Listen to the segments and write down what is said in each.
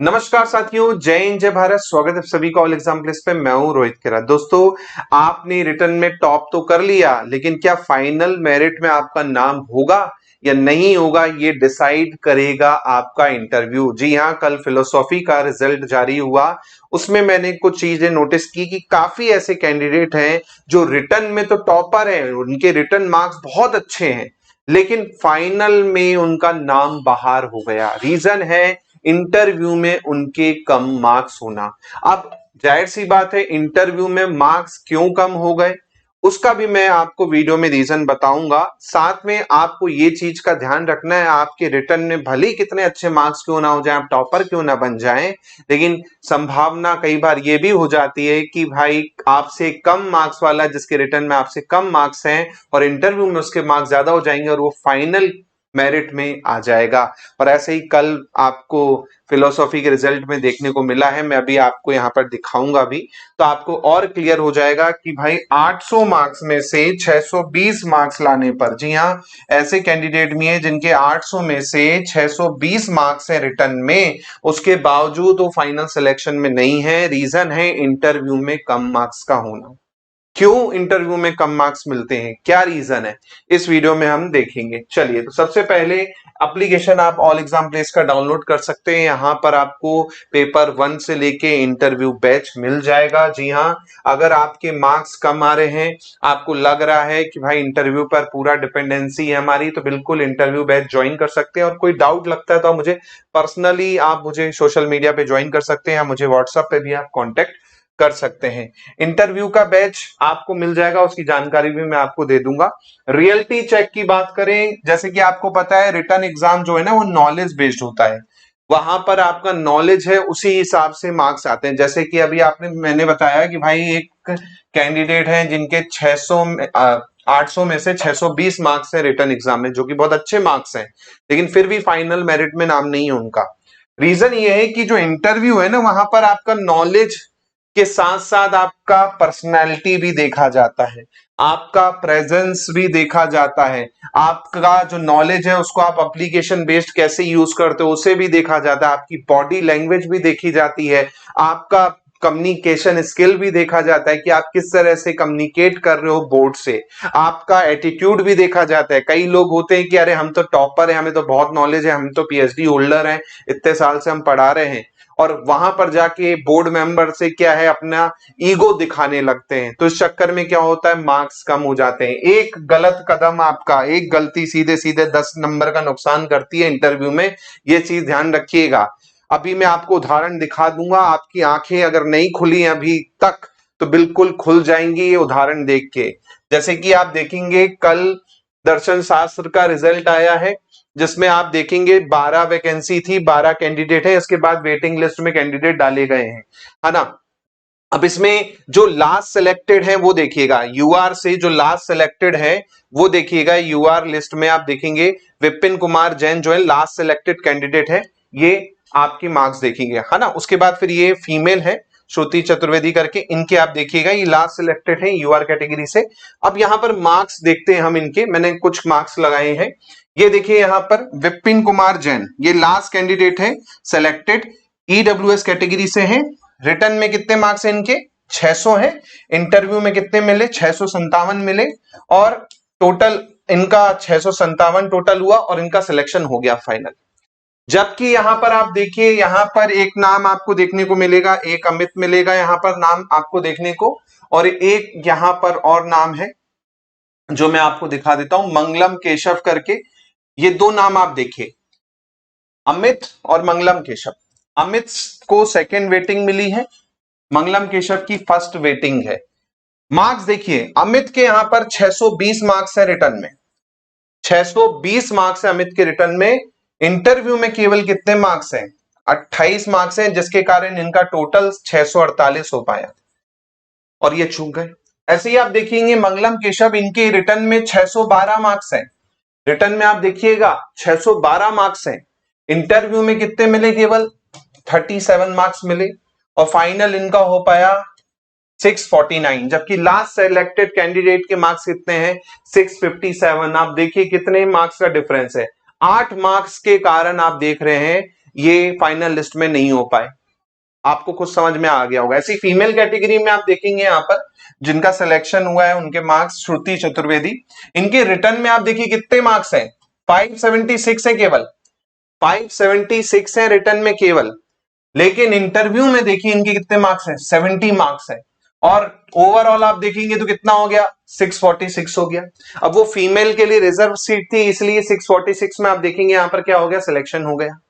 नमस्कार साथियों, जय हिंद जय भारत। स्वागत है सभी का ऑल एग्जाम प्लेस पे। मैं हूं रोहित खेरा। दोस्तों, आपने रिटर्न में टॉप तो कर लिया, लेकिन क्या फाइनल मेरिट में आपका नाम होगा या नहीं होगा, ये डिसाइड करेगा आपका इंटरव्यू। जी हां, कल फिलोसॉफी का रिजल्ट जारी हुआ। उसमें मैंने कुछ चीजें नोटिस की कि काफी ऐसे कैंडिडेट हैं जो रिटर्न में तो टॉपर हैं, उनके रिटर्न मार्क्स बहुत अच्छे हैं, लेकिन फाइनल में उनका नाम बाहर हो गया। रीजन है इंटरव्यू में उनके कम मार्क्स होना। अब जाहिर सी बात है, इंटरव्यू में मार्क्स क्यों कम हो गए उसका भी मैं आपको वीडियो में रीजन बताऊंगा। साथ में आपको ये चीज का ध्यान रखना है, आपके रिटर्न में भले ही कितने अच्छे मार्क्स क्यों ना हो जाए, आप टॉपर क्यों ना बन जाएं, लेकिन संभावना कई बार ये भी हो जाती है कि भाई आपसे कम मार्क्स वाला, जिसके रिटर्न में आपसे कम मार्क्स हैं और इंटरव्यू में उसके मार्क्स ज्यादा हो जाएंगे और वो फाइनल मेरिट में आ जाएगा। और ऐसे ही कल आपको फिलोसॉफी के रिजल्ट में देखने को मिला है। मैं अभी आपको यहाँ पर दिखाऊंगा भी, तो आपको और क्लियर हो जाएगा कि भाई 800 मार्क्स में से 620 मार्क्स लाने पर, जी हाँ, ऐसे कैंडिडेट भी हैं जिनके 800 में से 620 मार्क्स हैं रिटर्न में, उसके बावजूद वो फाइनल सिलेक्शन में नहीं है। रीजन है इंटरव्यू में कम मार्क्स का होना। क्यों इंटरव्यू में कम मार्क्स मिलते हैं, क्या रीजन है, इस वीडियो में हम देखेंगे। चलिए, तो सबसे पहले एप्लीकेशन आप ऑल एग्जाम प्लेस का डाउनलोड कर सकते हैं। यहां पर आपको पेपर 1 से लेके इंटरव्यू बैच मिल जाएगा। जी हां, अगर आपके मार्क्स कम आ रहे हैं, आपको लग रहा है कि भाई इंटरव्यू पर पूरा डिपेंडेंसी है हमारी, तो बिल्कुल इंटरव्यू बैच ज्वाइन कर सकते हैं। और कोई डाउट लगता है तो मुझे पर्सनली आप मुझे सोशल मीडिया पे ज्वाइन कर सकते हैं या मुझे व्हाट्सएप पे भी आप कॉन्टेक्ट कर सकते हैं। इंटरव्यू का बैच आपको मिल जाएगा, उसकी जानकारी भी मैं आपको दे दूंगा। रियलिटी चेक की बात करें, जैसे कि आपको पता है रिटर्न एग्जाम जो है ना, वो नॉलेज बेस्ड होता है। वहां पर आपका नॉलेज है, उसी हिसाब से मार्क्स आते हैं। जैसे कि अभी मैंने बताया कि भाई एक कैंडिडेट हैं जिनके 800 में से 620 मार्क्स है रिटर्न एग्जाम में, जो कि बहुत अच्छे मार्क्स हैं, लेकिन फिर भी फाइनल मेरिट में नाम नहीं है उनका। रीजन ये है कि जो इंटरव्यू है ना, वहां पर आपका नॉलेज के साथ साथ आपका पर्सनैलिटी भी देखा जाता है, आपका प्रेजेंस भी देखा जाता है, आपका जो नॉलेज है उसको आप एप्लीकेशन बेस्ड कैसे यूज करते हो उसे भी देखा जाता है, आपकी बॉडी लैंग्वेज भी देखी जाती है, आपका कम्युनिकेशन स्किल भी देखा जाता है कि आप किस तरह से कम्युनिकेट कर रहे हो बोर्ड से, आपका एटीट्यूड भी देखा जाता है। कई लोग होते हैं कि अरे हम तो टॉपर हैं, हमें तो बहुत नॉलेज है, हम तो पीएचडी होल्डर हैं, इतने साल से हम पढ़ा रहे हैं, और वहां पर जाके बोर्ड मेंबर से क्या है, अपना ईगो दिखाने लगते हैं। तो इस चक्कर में क्या होता है, मार्क्स कम हो जाते हैं। एक गलत कदम, आपका एक गलती सीधे सीधे 10 नंबर का नुकसान करती है इंटरव्यू में, ये चीज ध्यान रखिएगा। अभी मैं आपको उदाहरण दिखा दूंगा, आपकी आंखें अगर नहीं खुली हैं अभी तक तो बिल्कुल खुल जाएंगी ये उदाहरण देख के। जैसे कि आप देखेंगे, कल दर्शन शास्त्र का रिजल्ट आया है, जिसमें आप देखेंगे 12 वैकेंसी थी, 12 कैंडिडेट है, इसके बाद वेटिंग लिस्ट में कैंडिडेट डाले गए हैं, है ना। अब इसमें जो लास्ट सिलेक्टेड है वो देखिएगा, यूआर से जो लास्ट सिलेक्टेड है वो देखिएगा। यूआर लिस्ट में आप देखेंगे विपिन कुमार जैन जो है लास्ट सिलेक्टेड कैंडिडेट है, ये आपकी मार्क्स देखेंगे, है ना। उसके बाद फिर ये फीमेल है श्रुति चतुर्वेदी करके, इनके आप देखिएगा, ये लास्ट सिलेक्टेड है यूआर कैटेगरी से। अब यहां पर मार्क्स देखते हैं हम इनके, मैंने कुछ मार्क्स लगाए हैं। ये देखिए यहां पर विपिन कुमार जैन, ये लास्ट कैंडिडेट है सिलेक्टेड, ईडब्ल्यूएस कैटेगरी से है। रिटर्न में कितने मार्क्स हैं इनके, 600 है। इंटरव्यू में कितने मिले, 657 मिले, और टोटल इनका 657 टोटल हुआ और इनका सिलेक्शन हो गया फाइनल। जबकि यहां पर आप देखिए, यहां पर एक नाम आपको देखने को मिलेगा, एक अमित मिलेगा यहां पर नाम आपको देखने को, और एक यहां पर और नाम है जो मैं आपको दिखा देता हूं, मंगलम केशव करके। ये दो नाम आप देखिए, अमित और मंगलम केशव। अमित को सेकंड वेटिंग मिली है, मंगलम केशव की फर्स्ट वेटिंग है। मार्क्स देखिए, अमित के यहां पर 620 मार्क्स है रिटर्न में, 620 मार्क्स है अमित के रिटर्न में। इंटरव्यू में केवल कितने मार्क्स हैं, 28 मार्क्स हैं, जिसके कारण इनका टोटल 648 हो पाया और ये चूक गए। ऐसे ही आप देखेंगे मंगलम केशव, इनके रिटर्न में 612 मार्क्स हैं, रिटर्न में आप देखिएगा 612 मार्क्स हैं। इंटरव्यू में कितने मिले, केवल 37 मार्क्स मिले, और फाइनल इनका हो पाया 649। जबकि लास्ट सेलेक्टेड कैंडिडेट के मार्क्स कितने हैं, 657। आप देखिए कितने मार्क्स का डिफरेंस है, 8 मार्क्स के कारण आप देख रहे हैं ये फाइनल लिस्ट में नहीं हो पाए। आपको कुछ समझ में आ गया होगा। ऐसी फीमेल कैटेगरी में आप देखेंगे यहाँ पर जिनका सिलेक्शन हुआ है, उनके मार्क्स श्रुति चतुर्वेदी, इनके रिटर्न में आप देखिए कितने मार्क्स हैं, 576 है, केवल 576 है रिटर्न में केवल। लेकिन इंटरव्यू में देखिए इनके कितने मार्क्स हैं, 70 मार्क्स हैं। और ओवरऑल आप देखेंगे तो कितना हो गया, 646 हो गया। अब वो फीमेल के लिए रिजर्व सीट थी, इसलिए 646 में आप देखेंगे यहां पर क्या हो गया, सिलेक्शन हो गया।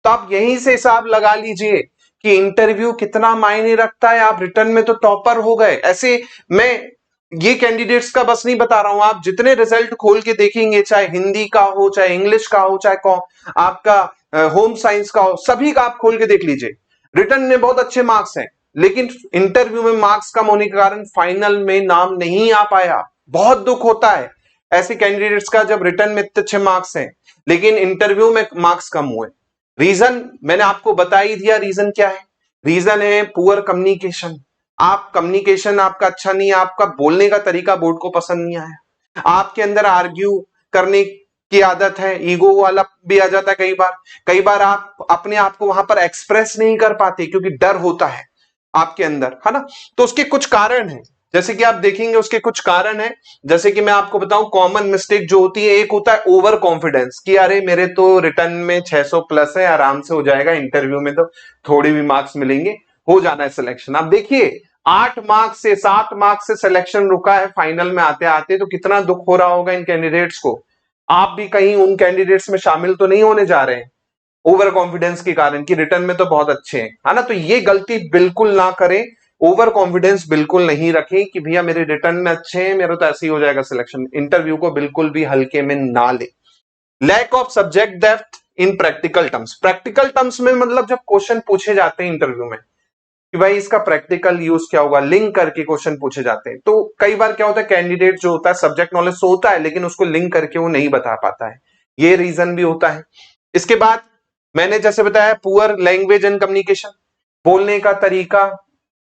तो आप यहीं से हिसाब लगा लीजिए कि इंटरव्यू कितना मायने रखता है। आप रिटर्न में तो टॉपर हो गए। ऐसे मैं ये कैंडिडेट्स का बस नहीं बता रहा हूं, आप जितने रिजल्ट खोल के देखेंगे, चाहे हिंदी का हो, चाहे इंग्लिश का हो, चाहे आपका होम साइंस का हो, सभी का आप खोल के देख लीजिए। रिटर्न में बहुत अच्छे मार्क्स हैं, लेकिन इंटरव्यू में मार्क्स कम होने के कारण फाइनल में नाम नहीं आ पाया। बहुत दुख होता है ऐसे कैंडिडेट्स का जब रिटर्न में इतने अच्छे मार्क्स हैं लेकिन इंटरव्यू में मार्क्स कम हुए। रीजन मैंने आपको बता ही दिया, रीजन क्या है, रीजन है पुअर कम्युनिकेशन। आप कम्युनिकेशन आपका अच्छा नहीं है, आपका बोलने का तरीका बोर्ड को पसंद नहीं आया, आपके अंदर आर्ग्यू करने की आदत है, ईगो वाला भी आ जाता है कई बार आप अपने आप को वहां पर एक्सप्रेस नहीं कर पाते क्योंकि डर होता है आपके अंदर, है ना। तो उसके कुछ कारण हैं, जैसे कि आप देखेंगे उसके कुछ कारण है। जैसे कि मैं आपको बताऊं, कॉमन मिस्टेक जो होती है, एक होता है ओवर कॉन्फिडेंस कि अरे मेरे तो रिटर्न में 600 प्लस है, आराम से हो जाएगा, इंटरव्यू में तो थोड़े भी मार्क्स मिलेंगे, हो जाना है सिलेक्शन। आप देखिए 8 मार्क्स से 7 मार्क्स से सिलेक्शन रुका है फाइनल में आते आते, तो कितना दुख हो रहा होगा इन कैंडिडेट्स को। आप भी कहीं उन कैंडिडेट्स में शामिल तो नहीं होने जा रहे हैं ओवर कॉन्फिडेंस के कारण कि रिटर्न में तो बहुत अच्छे हैं, है ना। तो ये गलती बिल्कुल ना करें, ओवर कॉन्फिडेंस बिल्कुल नहीं रखें कि भैया मेरे रिटर्न में अच्छे हैं, मेरा तो ऐसे ही हो जाएगा सिलेक्शन। इंटरव्यू को बिल्कुल भी हल्के में ना ले। Lack of subject depth in practical terms. Practical terms में मतलब जब क्वेश्चन पूछे जाते हैं इंटरव्यू में कि भाई इसका प्रैक्टिकल यूज क्या होगा, लिंक करके क्वेश्चन पूछे जाते हैं, तो कई बार क्या होता है, कैंडिडेट जो होता है सब्जेक्ट नॉलेज तो होता है लेकिन उसको लिंक करके वो नहीं बता पाता है, ये रीजन भी होता है। इसके बाद मैंने जैसे बताया पुअर लैंग्वेज एंड कम्युनिकेशन, बोलने का तरीका,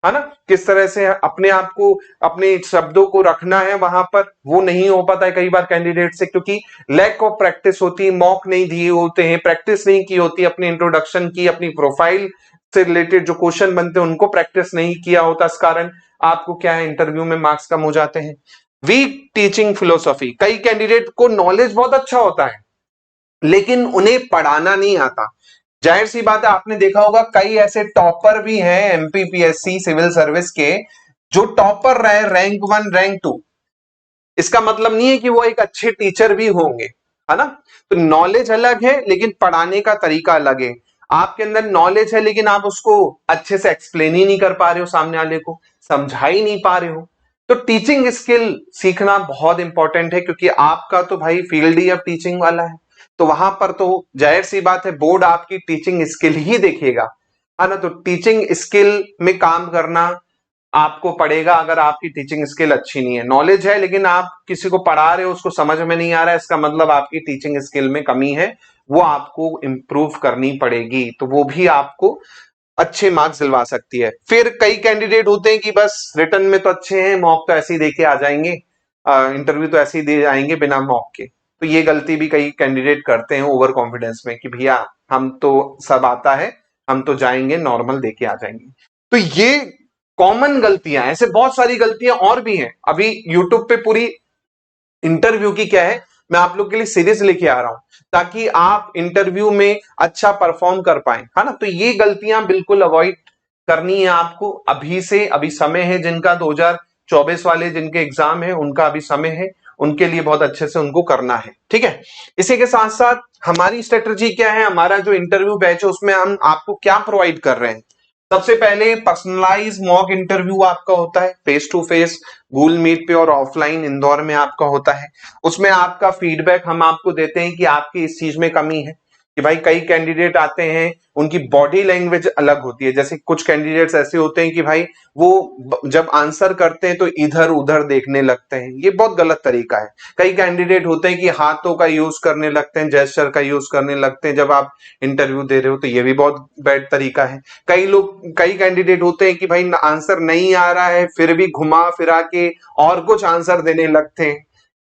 है ना, किस तरह से अपने आप को, अपने शब्दों को रखना है वहां पर, वो नहीं हो पाता है कई बार कैंडिडेट से, क्योंकि लैक ऑफ प्रैक्टिस होती है, मॉक नहीं दिए होते हैं, प्रैक्टिस नहीं की होती, अपनी इंट्रोडक्शन की, अपनी प्रोफाइल से रिलेटेड जो क्वेश्चन बनते हैं उनको प्रैक्टिस नहीं किया होता, इस कारण आपको क्या है, इंटरव्यू में मार्क्स कम हो जाते हैं। वीक टीचिंग फिलोसॉफी, कई कैंडिडेट को नॉलेज बहुत अच्छा होता है लेकिन उन्हें पढ़ाना नहीं आता। जाहिर सी बात है, आपने देखा होगा कई ऐसे टॉपर भी हैं एमपीपीएससी सिविल सर्विस के जो टॉपर रहे, रैंक 1 रैंक 2, इसका मतलब नहीं है कि वो एक अच्छे टीचर भी होंगे, है ना। तो नॉलेज अलग है लेकिन पढ़ाने का तरीका अलग है। आपके अंदर नॉलेज है लेकिन आप उसको अच्छे से एक्सप्लेन ही नहीं कर पा रहे हो, सामने वाले को समझा ही नहीं पा रहे हो। तो टीचिंग स्किल सीखना बहुत इंपॉर्टेंट है क्योंकि आपका तो भाई फील्ड ही अब टीचिंग वाला है, तो वहां पर तो जाहिर सी बात है बोर्ड आपकी टीचिंग स्किल ही देखेगा, है ना। तो टीचिंग स्किल में काम करना आपको पड़ेगा। अगर आपकी टीचिंग स्किल अच्छी नहीं है, नॉलेज है लेकिन आप किसी को पढ़ा रहे हो उसको समझ में नहीं आ रहा है, इसका मतलब आपकी टीचिंग स्किल में कमी है, वो आपको इंप्रूव करनी पड़ेगी, तो वो भी आपको अच्छे मार्क्स दिलवा सकती है। फिर कई कैंडिडेट होते हैं कि बस रिटर्न में तो अच्छे हैं, मॉक तो ऐसे ही देके आ जाएंगे, इंटरव्यू तो ऐसे ही दे जाएंगे बिना मॉक के। तो ये गलती भी कई कैंडिडेट करते हैं ओवर कॉन्फिडेंस में कि भैया हम तो सब आता है, हम तो जाएंगे नॉर्मल देके आ जाएंगे। तो ये कॉमन गलतियां, ऐसे बहुत सारी गलतियां और भी हैं। अभी यूट्यूब पे पूरी इंटरव्यू की क्या है, मैं आप लोग के लिए सीरीज लेके आ रहा हूं ताकि आप इंटरव्यू में अच्छा परफॉर्म कर पाए, है ना। तो ये गलतियां बिल्कुल अवॉइड करनी है आपको अभी से, अभी समय है। जिनका 2024 वाले जिनके एग्जाम है उनका अभी समय है, उनके लिए बहुत अच्छे से उनको करना है, ठीक है। इसी के साथ साथ हमारी स्ट्रेटजी क्या है, हमारा जो इंटरव्यू बैच है उसमें हम आपको क्या प्रोवाइड कर रहे हैं। सबसे पहले पर्सनलाइज मॉक इंटरव्यू आपका होता है, face to face Google Meet पे और ऑफलाइन इंदौर में आपका होता है। उसमें आपका फीडबैक हम आपको देते हैं कि आपकी इस चीज में कमी है, कि भाई कई कैंडिडेट आते हैं उनकी बॉडी लैंग्वेज अलग होती है। जैसे कुछ कैंडिडेट्स ऐसे होते हैं कि भाई वो जब आंसर करते हैं तो इधर उधर देखने लगते हैं, ये बहुत गलत तरीका है। कई कैंडिडेट होते हैं कि हाथों का यूज करने लगते हैं, जेस्चर का यूज करने लगते हैं जब आप इंटरव्यू दे रहे हो, तो ये भी बहुत बैड तरीका है। कई कैंडिडेट होते हैं कि भाई आंसर नहीं आ रहा है फिर भी घुमा फिरा के और कुछ आंसर देने लगते हैं,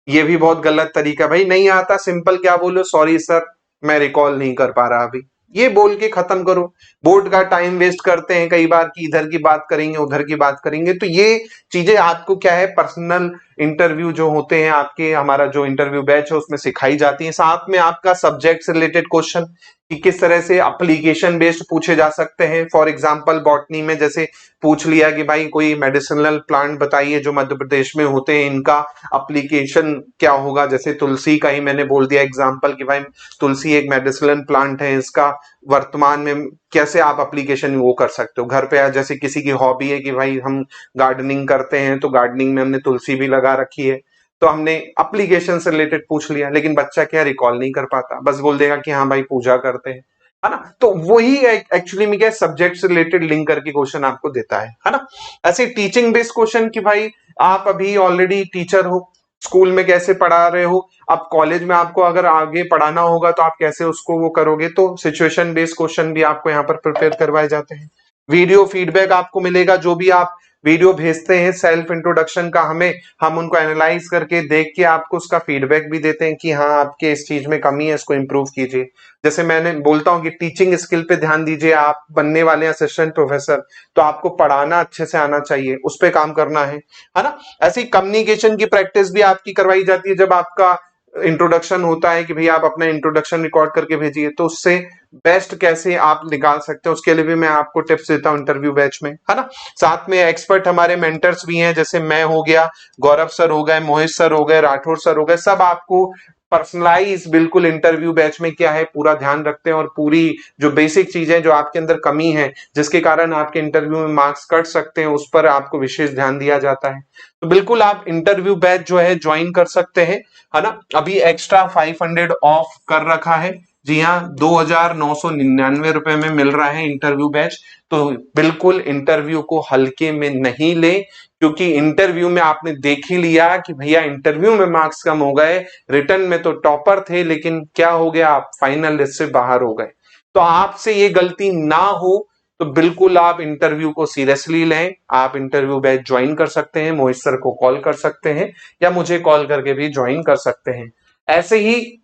ये भी बहुत गलत तरीका। भाई नहीं आता, सिंपल क्या बोलो, सॉरी सर मैं रिकॉल नहीं कर पा रहा अभी, ये बोल के खत्म करो। बोर्ड का टाइम वेस्ट करते हैं कई बार कि इधर की बात करेंगे उधर की बात करेंगे, तो ये चीजें आपको क्या है पर्सनल इंटरव्यू जो होते हैं आपके, हमारा जो इंटरव्यू बैच है उसमें सिखाई जाती है। साथ में आपका सब्जेक्ट से रिलेटेड क्वेश्चन कि किस तरह से एप्लीकेशन बेस्ड पूछे जा सकते हैं। फॉर एग्जांपल बॉटनी में जैसे पूछ लिया कि भाई कोई मेडिसिनल प्लांट बताइए जो मध्य प्रदेश में होते हैं, इनका एप्लीकेशन क्या होगा। जैसे तुलसी का ही मैंने बोल दिया एग्जांपल कि भाई तुलसी एक मेडिसिनल प्लांट है, इसका वर्तमान में कैसे आप एप्लीकेशन वो कर सकते हो घर पे। जैसे किसी की हॉबी है कि भाई हम गार्डनिंग करते हैं, तो गार्डनिंग में हमने तुलसी भी लगा रखी है, तो हमने एप्लीकेशन से रिलेटेड पूछ लिया। लेकिन बच्चा क्या रिकॉल नहीं कर पाता, बस बोल देगा कि हाँ भाई पूजा करते हैं, है ना। तो वही एक्चुअली में क्या सब्जेक्ट से रिलेटेड लिंक करके क्वेश्चन आपको देता है ना। ऐसे टीचिंग बेस्ड क्वेश्चन कि भाई आप अभी ऑलरेडी टीचर हो, स्कूल में कैसे पढ़ा रहे हो, अब कॉलेज में आपको अगर आगे पढ़ाना होगा तो आप कैसे उसको वो करोगे। तो सिचुएशन बेस्ड क्वेश्चन भी आपको यहाँ पर प्रिपेयर करवाए जाते हैं। वीडियो फीडबैक आपको मिलेगा, जो भी आप वीडियो भेजते हैं सेल्फ इंट्रोडक्शन का हमें, हम उनको एनालाइज करके देख के आपको उसका फीडबैक भी देते हैं कि हाँ आपके इस चीज में कमी है, इसको इंप्रूव कीजिए। जैसे मैंने बोलता हूँ कि टीचिंग स्किल पे ध्यान दीजिए, आप बनने वाले असिस्टेंट प्रोफेसर, तो आपको पढ़ाना अच्छे से आना चाहिए, उस पर काम करना है ना। ऐसी कम्युनिकेशन की प्रैक्टिस भी आपकी करवाई जाती है जब आपका इंट्रोडक्शन होता है कि भाई आप अपना इंट्रोडक्शन रिकॉर्ड करके भेजिए, तो उससे बेस्ट कैसे आप निकाल सकते हैं उसके लिए भी मैं आपको टिप्स देता हूं इंटरव्यू बैच में, है ना। साथ में एक्सपर्ट हमारे मेंटर्स भी हैं, जैसे मैं हो गया, गौरव सर हो गए, मोहित सर हो गए, राठौर सर हो गए, सब आपको पर्सनलाइज बिल्कुल इंटरव्यू बैच में क्या है पूरा ध्यान रखते हैं, और पूरी जो बेसिक चीजें जो आपके अंदर कमी है जिसके कारण आपके इंटरव्यू में मार्क्स कट सकते हैं, उस पर आपको विशेष ध्यान दिया जाता है। तो बिल्कुल आप इंटरव्यू बैच जो है ज्वाइन कर सकते हैं, है ना। अभी एक्स्ट्रा 500 ऑफ कर रखा है, जी हाँ, 2,999 रुपए में मिल रहा है इंटरव्यू बैच। तो बिल्कुल इंटरव्यू को हल्के में नहीं ले, क्योंकि इंटरव्यू में आपने देख ही लिया कि भैया इंटरव्यू में मार्क्स कम हो गए, रिटर्न में तो टॉपर थे, लेकिन क्या हो गया, आप फाइनल लिस्ट से बाहर हो गए। तो आपसे ये गलती ना हो, तो बिल्कुल आप इंटरव्यू को सीरियसली लें। आप इंटरव्यू बैच ज्वाइन कर सकते हैं, मोहित सर को कॉल कर सकते हैं या मुझे कॉल करके भी ज्वाइन कर सकते हैं। ऐसे ही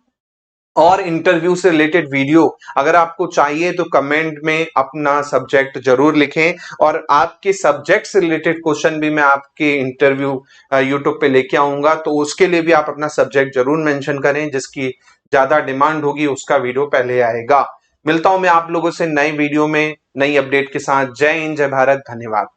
और इंटरव्यू से रिलेटेड वीडियो अगर आपको चाहिए तो कमेंट में अपना सब्जेक्ट जरूर लिखें, और आपके सब्जेक्ट से रिलेटेड क्वेश्चन भी मैं आपके इंटरव्यू यूट्यूब पे लेके आऊंगा, तो उसके लिए भी आप अपना सब्जेक्ट जरूर मेंशन करें, जिसकी ज्यादा डिमांड होगी उसका वीडियो पहले आएगा। मिलता हूं मैं आप लोगों से नए वीडियो में नई अपडेट के साथ। जय हिंद, जय भारत, धन्यवाद।